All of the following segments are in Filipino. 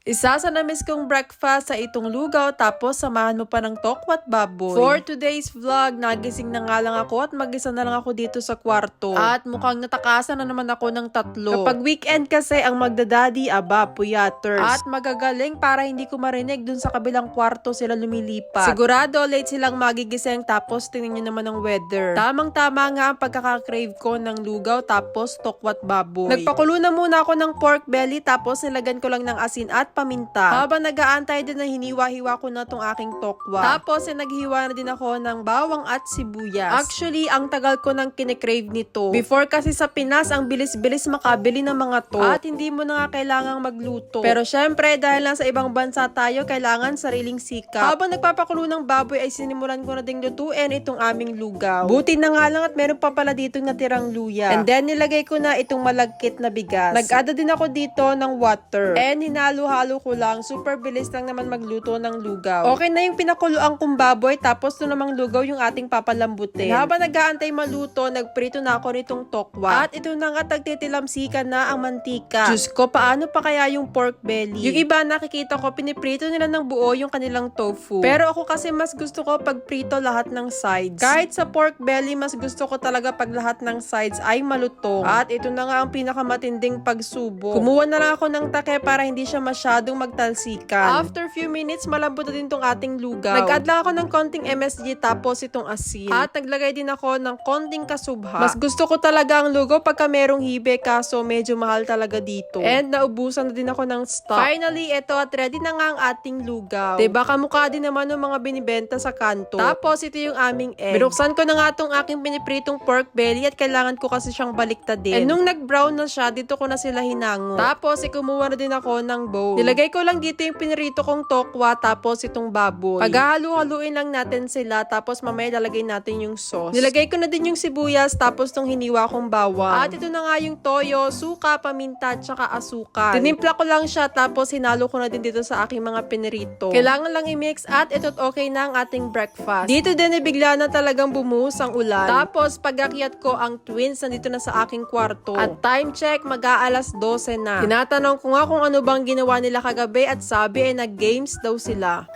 Isa sa na-miss kong breakfast sa itong lugaw tapos samahan mo pa ng tokwat baboy. For today's vlog, nagising na nga lang ako at mag-isa na lang ako dito sa kwarto. At mukhang natakasan na naman ako ng 3. Kapag weekend kasi ang magdadadi, puyaters. At magagaling para hindi ko marinig dun sa kabilang kwarto sila lumilipat. Sigurado late silang magigising tapos tingnan nyo naman ang weather. Tamang-tama nga ang pagkakakrave ko ng lugaw tapos tokwat baboy. Nagpakulo na muna ako ng pork belly tapos nilagan ko lang ng asin at paminta. Habang nag-aantay din na hiniwa-hiwa ko na tong aking tokwa. Tapos naghiwa na din ako ng bawang at sibuyas. Actually, ang tagal ko nang kinikrave nito. Before kasi sa Pinas, ang bilis-bilis makabili ng mga to. At hindi mo na nga kailangang magluto. Pero syempre, dahil lang sa ibang bansa tayo, kailangan sariling sikap. Habang nagpapakulo ng baboy ay sinimulan ko na ding lutuin itong aming lugaw. Buti na nga lang at meron pa pala dito natirang luya. And then nilagay ko na itong malagkit na bigas. Nag-add din ako dito ng water. And hinalo-halo ko lang. Super bilis lang naman magluto ng lugaw. Okay na yung pinakuluang kong baboy tapos to namang lugaw yung ating papalambutin. Habang nag-aantay maluto, nagprito na ako nitong tokwa. At ito na nga tagtitilamsikan na ang mantika. Diyos ko, paano pa kaya yung pork belly? Yung iba nakikita ko, piniprito nila ng buo yung kanilang tofu. Pero ako kasi mas gusto ko pagprito lahat ng sides. Kahit sa pork belly, mas gusto ko talaga pag lahat ng sides ay malutong. At ito na nga ang pinakamatinding pagsubok. Kumuha na lang ako ng take para hindi siya masyadong magtalsikan. After few minutes, malambot na din tong ating lugaw. Nag-add lang ako ng konting MSG tapos itong asin. At naglagay din ako ng konting kasubha. Mas gusto ko talaga ang lugaw pagka merong hibe kaso medyo mahal talaga dito. And naubusan na din ako ng stock. Finally, ito at ready na nga ang ating lugaw. Diba kamukha din naman ng mga binibenta sa kanto. Tapos ito yung aming egg. Binuksan ko na nga tong aking pinipritong pork belly at kailangan ko kasi siyang baliktadin. And nung nag-brown na siya, dito ko na sila hinango. Tapos kumuha na din ako ng bowl. Nilagay ko lang dito yung pinirito kong tokwa tapos itong baboy. Paghahalo-haluin lang natin sila tapos mamaya lalagay natin yung sauce. Nilagay ko na din yung sibuyas tapos tong hiniwa kong bawang. At ito na nga yung toyo, suka, paminta, tsaka asukal. Tinimpla ko lang siya tapos hinalo ko na din dito sa aking mga pinirito. Kailangan lang i-mix at ito't okay na ang ating breakfast. Dito din bigla na talagang bumuhos ang ulan. Tapos pag-akyat ko, ang twins nandito na sa aking kwarto. At time check, mag-aalas 12 na. Tinatanong ko nga kung ano bang ginawa nila kagabi at sabi ay nag-games daw sila.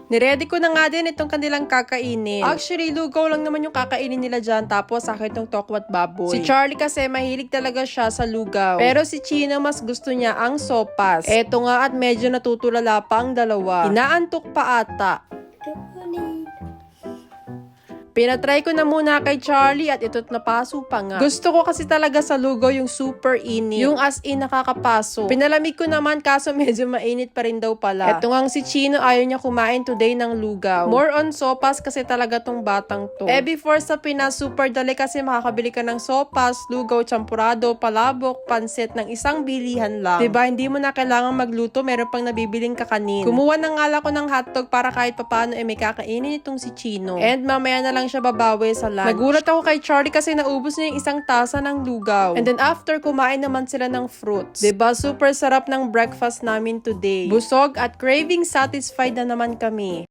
Niready ko na nga din itong kanilang kakainin. Actually, lugaw lang naman yung kakainin nila dyan. Tapos akin itong tokwat baboy. Si Charlie kasi mahilig talaga siya sa lugaw. Pero si Chino mas gusto niya ang sopas. Eto nga at medyo natutulala pa ang dalawa. Inaantok pa ata. Pinatry ko na muna kay Charlie at ito't napaso pa nga. Gusto ko kasi talaga sa lugaw yung super init. Yung as in nakakapaso. Pinalamig ko naman kaso medyo mainit pa rin daw pala. Ito ngang si Chino ayaw niya kumain today ng lugaw. More on sopas kasi talaga tong batang to. Before sa Pinas, super dali kasi makakabili ka ng sopas, lugaw, champurado, palabok, pansit ng isang bilihan lang. Diba? Hindi mo na kailangan magluto, meron pang nabibiling kakanin. Kumuha na nga lang ko ng hotdog para kahit papano may kakainin itong si Chino. And mamaya na lang siya babawi sa lunch. Nagulat ako kay Charlie kasi naubos niya yung isang tasa ng lugaw. And then after, kumain naman sila ng fruits. Diba? Super sarap ng breakfast namin today. Busog at craving satisfied na naman kami.